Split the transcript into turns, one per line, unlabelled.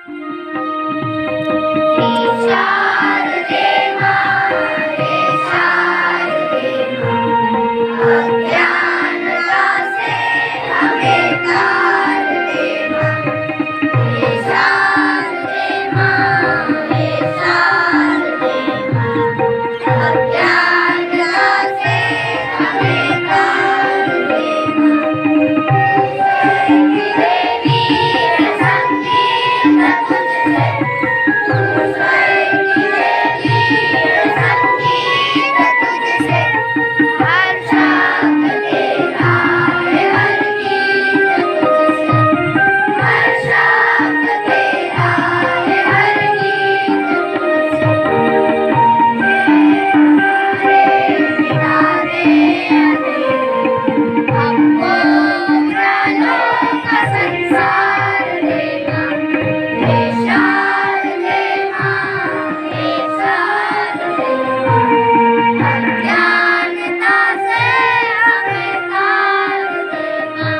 हे शारदे मां, हे शारदे मां, अज्ञानता से हमें तार दे मां। हे शारदे मां, हे शारदे मां, अज्ञानता से हमें तार दे मां। की देवी है संगीत तुझसे, तू स्वर की देवी है संगीत तुझसे, हर शब्द तेरा है हर गीत तुझसे, हर शब्द तेरा है हर गीत तुझसे। तेरे मिटाने अंधेरे, हमको उजालों का संसार देना। हे शारदे मां, हे शारदे मां, अज्ञानता से हमें तार देना।